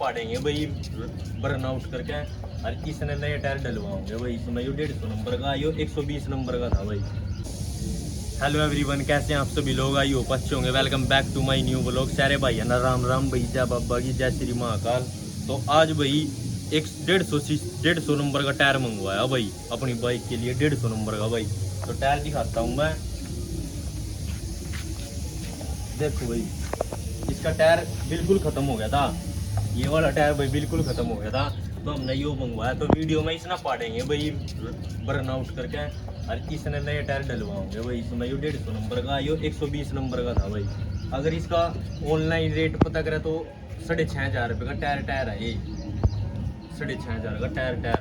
पाड़ेंगे भाई burn out करके। और इसने नए टायर डलवाओगे भाई। इसमें यो 150 नंबर का, यो 120 नंबर का था भाई। हेलो एवरीवन, कैसे हैं आप सभी लोग? आई होप अच्छे होंगे। Welcome back to my new vlog. सारे भाई है ना, राम राम भाई, जय बाबा की, जय श्री महाकाल। तो आज भाई एक 150 नंबर का टायर मंगवाया भाई अपनी बाइक के लिए, 150 नंबर का भाई। तो टायर दिखाता हूँ मैं, देखो भाई। इसका टायर बिल्कुल खत्म हो गया था, ये वाला टायर भाई बिल्कुल खत्म हो गया था। तो हमने यो मंगवाया। तो वीडियो में इसना पाड़ेंगे भाई बर्न आउट करके। और इसने नए टायर डलवाओगे भाई। इसमें यो 150 नंबर का, यो 120 नंबर का था भाई। अगर इसका ऑनलाइन रेट पता करें तो 6500 रुपये का टायर है ये, 6500 का टायर।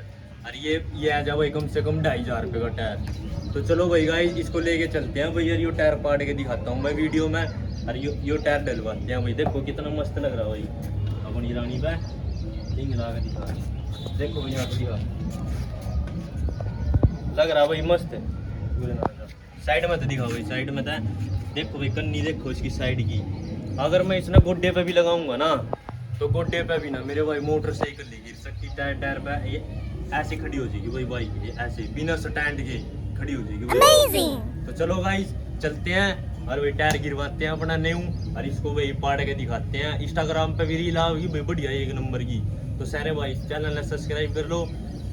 और ये आ जाओ भाई कम से कम 2500 रुपये का टायर। तो चलो भाई गाइस, इसको लेके चलते हैं भाई। यार यो टायर पाड़ के दिखाता हूँ मैं वीडियो में। और यो टायर डलवाते हैं भाई। देखो कितना मस्त लग रहा है भाई अपनी रानी पे। रिंग ला के दिखा, देखो भाई यहाँ पे दिखा, लग रहा भाई मस्त है। साइड में तो दिखा भाई, साइड में था, देखो भाई कन्नी देखो इसकी साइड की। अगर मैं इसने गोड्डे पे भी लगाऊंगा ना, तो गोड्डे पे भी ना मेरे भाई मोटरसाइकिल नहीं गिर सकती। टायर पे ये ऐसे खड़ी हो जाएगी भाई बाइक, ये ऐसे बिना स्टैंड के खड़ी हो जाएगी भाई। तो चलो गाइस चलते हैं और भाई टायर गिरवाते हैं अपना न्यू। और इसको भाई पाड़ के दिखाते हैं। इंस्टाग्राम पे भी रील आएगी भाई बढ़िया, 1 नंबर की। तो सारे भाई चैनल ने सब्सक्राइब कर लो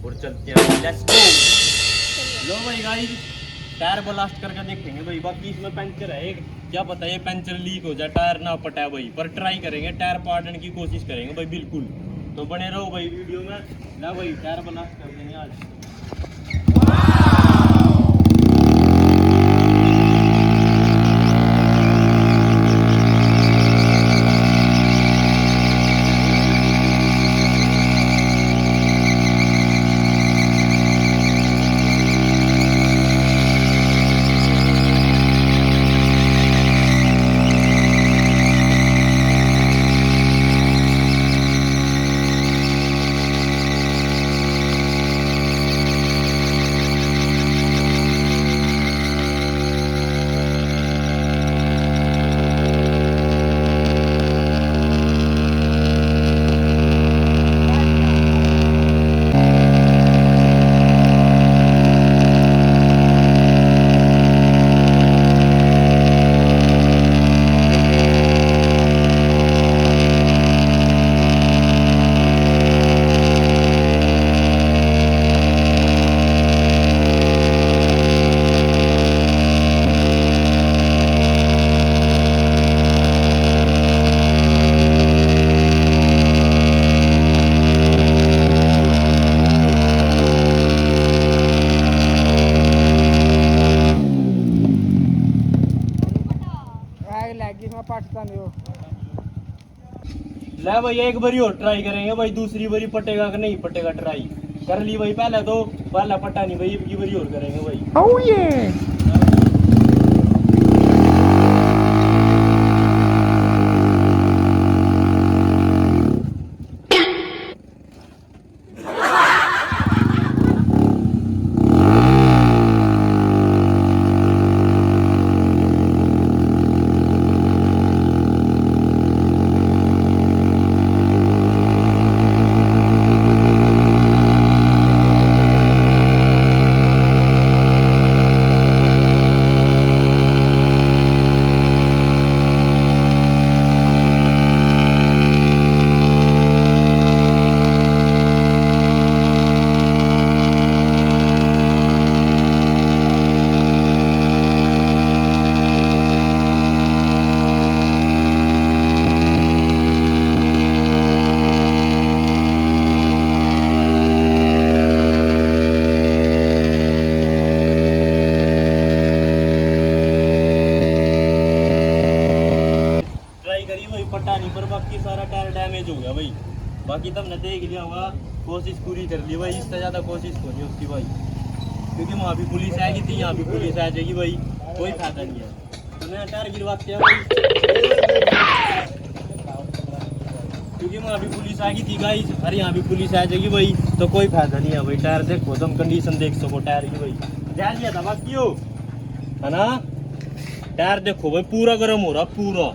और चलते हैं, लेट्स गो। लो भाई गाइस, टायर ब्लास्ट करके देखेंगे भाई। बाकी इसमें पंचर है एक, क्या पता ये पंचर लीक हो जाए, टायर ना पटा भाई। पर ट्राई करेंगे, टायर पाड़ने की कोशिश करेंगे भाई बिल्कुल। तो बने रहो भाई वीडियो में। ना भाई टायर ब्लास्ट कर देंगे आज। ले भाई एक बारी और ट्राई करेंगे भाई, दूसरी बारी पटेगा कि नहीं पटेगा ट्राई कर ली भाई। पहले तो पहला पटा नहीं भाई, एक बारी और करेंगे भाई। oh yeah! पटा नहीं, पर बाकी सारा टायर डैमेज हो गया भाई। बाकी तब ने देख लिया होगा, कोशिश पूरी कर ली भाई। इससे ज़्यादा कोशिश होनी उसकी भाई, क्योंकि वहाँ भी पुलिस आएगी थी, यहाँ भी पुलिस आ जाएगी भाई, कोई फायदा नहीं है। तो नया टायर गिरवाते हैं भाई, क्योंकि वहाँ भी पुलिस आएगी थी गाइस, अरे यहाँ भी पुलिस आ जाएगी भाई, तो कोई फायदा नहीं है भाई। टायर देखो, तुम कंडीशन देख सको टायर की भाई, जा लिया था बाकी हो है ना। टायर देखो भाई पूरा गर्म हो रहा, पूरा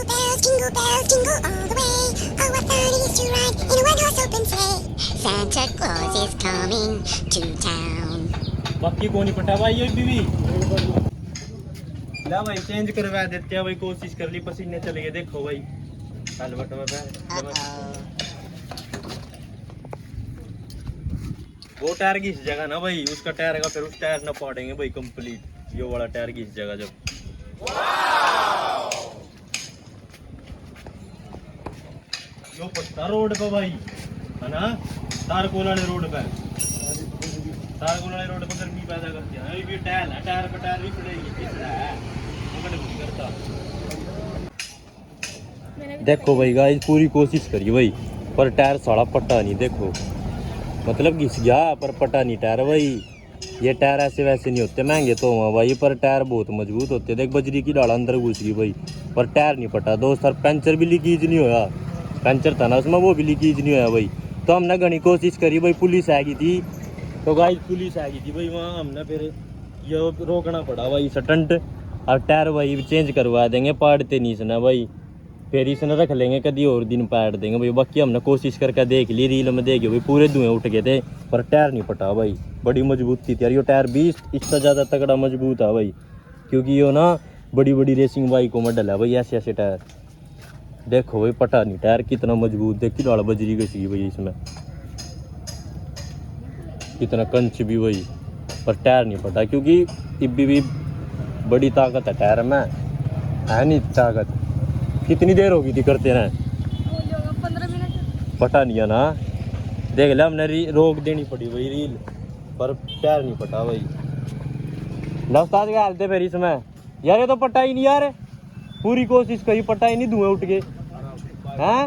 jingle all the way. Oh, what fun it is to ride in a one-horse open sleigh. Santa Claus is coming to town. बाकी कौन ही पटा भाई ये बीवी ला भाई चेंज करवा देते हैं भाई कोशिश कर ली पसीने चले गए देखो भाई हेलमेट में वो टायर की इस जगह ना भाई उसका टायर का फिर उस टायर ना पाड़ेंगे भाई कंप्लीट ये वाला टायर की इस जगह जब यो पट्टा रोड पे भाई है ना तारकोल वाले रोड पे तारकोल वाले रोड पे गर्मी पैदा करते हैं ये टायर है टायर पे टायर भी पड़ेगी किसरा है वो मैंने कुछ करता देखो भाई गाइस पूरी कोशिश करी भाई पर टायर साला पट्टा नहीं देखो मतलब घिस गया पर पटा नहीं टायर भाई ये टायर ऐसे वैसे नहीं होते महंगे तो हुआ भाई पर टायर बहुत मजबूत होते देख बजरी की डाला अंदर घुस गई भाई पर टायर नहीं पटा दोस्त सर पंचर भी लीकेज नहीं होया पंचर था ना उसमें वो भी लीकेज नहीं होया भाई तो हमने घनी कोशिश करी भाई पुलिस आ गई थी तो गाइस पुलिस आ गई थी भाई वहाँ हमने फिर ये रोकना पड़ा भाई स्टंट और टायर भाई चेंज करवा देंगे पाड़ते नहीं इसने भाई फिर इसने रख लेंगे कभी और दिन पाड़ देंगे भाई बाकी हमने कोशिश करके देख ली रील में देखे भाई पूरे धुएं उठ गए थे पर टायर नहीं पटा भाई बड़ी मजबूत थी यार ये टायर भी इससे ज़्यादा तगड़ा मजबूत है भाई क्योंकि ये ना बड़ी बड़ी रेसिंग बाइकों में डला भाई ऐसे ऐसे टायर देखो भाई पटा नहीं टायर कितना मजबूत देखी लाड़ बजरी घसी भाई इसमें कितना कंच भी भाई पर टायर नहीं पटा क्योंकि इब्बी भी बड़ी ताकत है टायर में है नहीं ताकत कितनी देर होगी थी करते ना 15 मिनट पटा नहीं है ना देख लिया हमने रोक देनी पड़ी भाई रील पर टायर नहीं पटा भाई लफ्ताज के हालते फिर इसमें यार ये तो पटा ही नहीं यार पूरी कोशिश करी पटा ही नहीं धुएं उठ गए हैं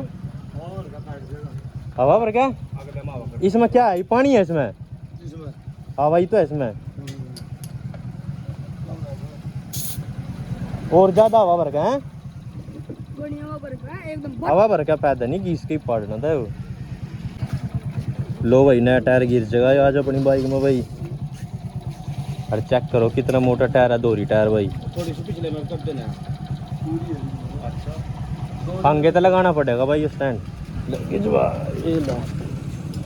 हवा भर क्या इसमें क्या है पानी है इसमें हवा ही तो है इसमें और ज्यादा हवा भर का है हवा भर का पैदा नहीं घिस के पाड़ना था वो लो भाई नया टायर गिर जगह आज अपनी बाइक में भाई अरे चेक करो कितना मोटा टायर है दोहरी टायर भाई थोड़ी सी पिछले में कर देना पंगे तो लगाना पड़ेगा भाई स्टैंड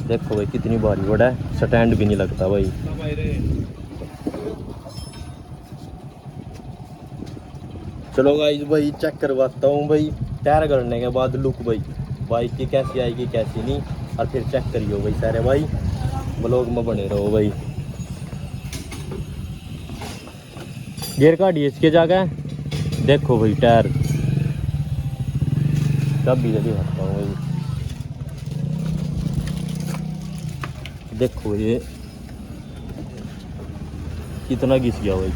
देखो भाई कितनी भारी बड़ा है स्टैंड भी नहीं लगता भाई चलो गाइस भाई चेक करवाता हूँ भाई टायर करने के बाद लुक भाई बाइक की कैसी आएगी कैसी नहीं और फिर चेक करियो भाई सारे भाई ब्लॉग में बने रहो भाई गियर काटिए इसके जाके देखो भाई टायर सब भी जल्दी हटता हूँ भाई देखो ये कितना घिस गया भाई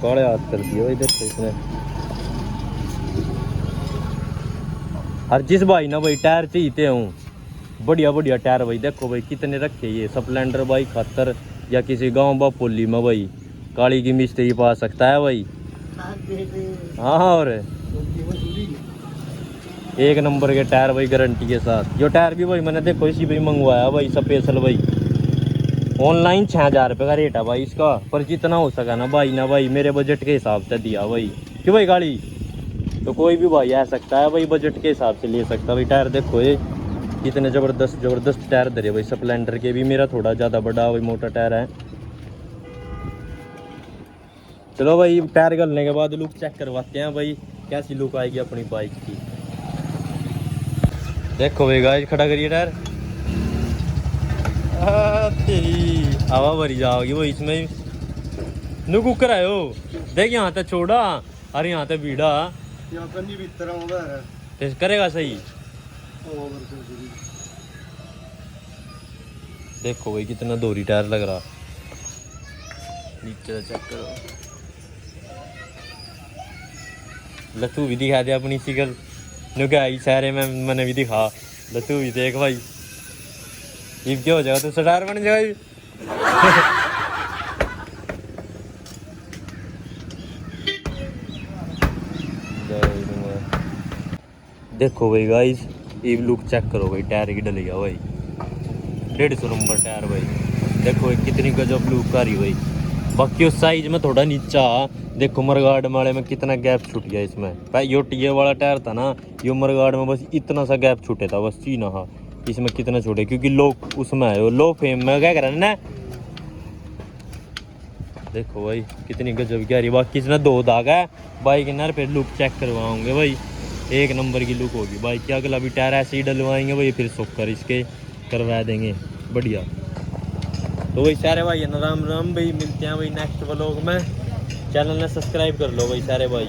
काले हाथ कर दिया भाई देखो इसने हर जिस भाई ना भाई टायर चाहिए हूँ बढ़िया बढ़िया टायर भाई देखो भाई कितने रखे ये स्प्लेंडर बाइक खातर या किसी गांव बापोली में भाई काली की मिस्त्री पा सकता है भाई हाँ और एक नंबर के टायर भाई गारंटी के साथ जो टायर भी भाई मैंने देखो इसी भाई मंगवाया भाई स्पेशल भाई ऑनलाइन 6000 रुपये का रेट है भाई इसका पर जितना हो सका ना भाई मेरे बजट के हिसाब से दिया भाई क्यों भाई गाड़ी तो कोई भी भाई आ सकता है भाई बजट के हिसाब से ले सकता है भाई टायर देखो ये कितने ज़बरदस्त टायर धरे भाई स्प्लेंडर के भी मेरा थोड़ा ज़्यादा बड़ा भाई मोटा टायर है चलो भाई टायर गलने के बाद लुक चेक करवाते हैं भाई कैसी लुक आएगी अपनी बाइक की देखो भाई गाइस खड़ा करिए टायर तेरी हवा भरी जाओगी वो इसमें नु कुकर आयो देख यहाँ तक छोड़ा और यहाँ तक बीड़ा करेगा सही देखो भाई कितना दोहरी टायर लग रहा नीचे चेक करो लतू भी दिखा दे अपनी सिकल नुगाई सारे में मैंने भी दिखा लतू भी देख भाई इब क्या हो जाएगा तो स्टार बन जाएगा देखो भाई गाइस ये लुक चेक करो भाई टायर की डलेगा भाई 150 नंबर टायर भाई देखो कितनी गजब लुक आ रही भाई बाकी उस साइज में थोड़ा नीचा देखो मरगार्ड वाले में कितना गैप छूट गया इसमें। यो टी वाला टायर था ना, यो मरगार्ड में बस इतना सा गैप छूटे था बस सीना। हाँ इसमें कितना छूटे क्योंकि लो उसमें है, वो लो फेम में क्या करें ना। देखो भाई कितनी गजब की आ रही। बाकी इसमें 2 दाग है बाइक ना, फिर लुक चेक करवाओगे भाई, एक नंबर की लुक होगी बाइक की। अगला भी टायर ऐसे ही डलवाएंगे भाई, फिर सुख कर इसके करवा देंगे बढ़िया। तो भाई सारे भाई राम राम भाई, मिलते हैं भाई नेक्स्ट व्लॉग में। चैनल ने सब्सक्राइब कर लो भाई सारे भाई।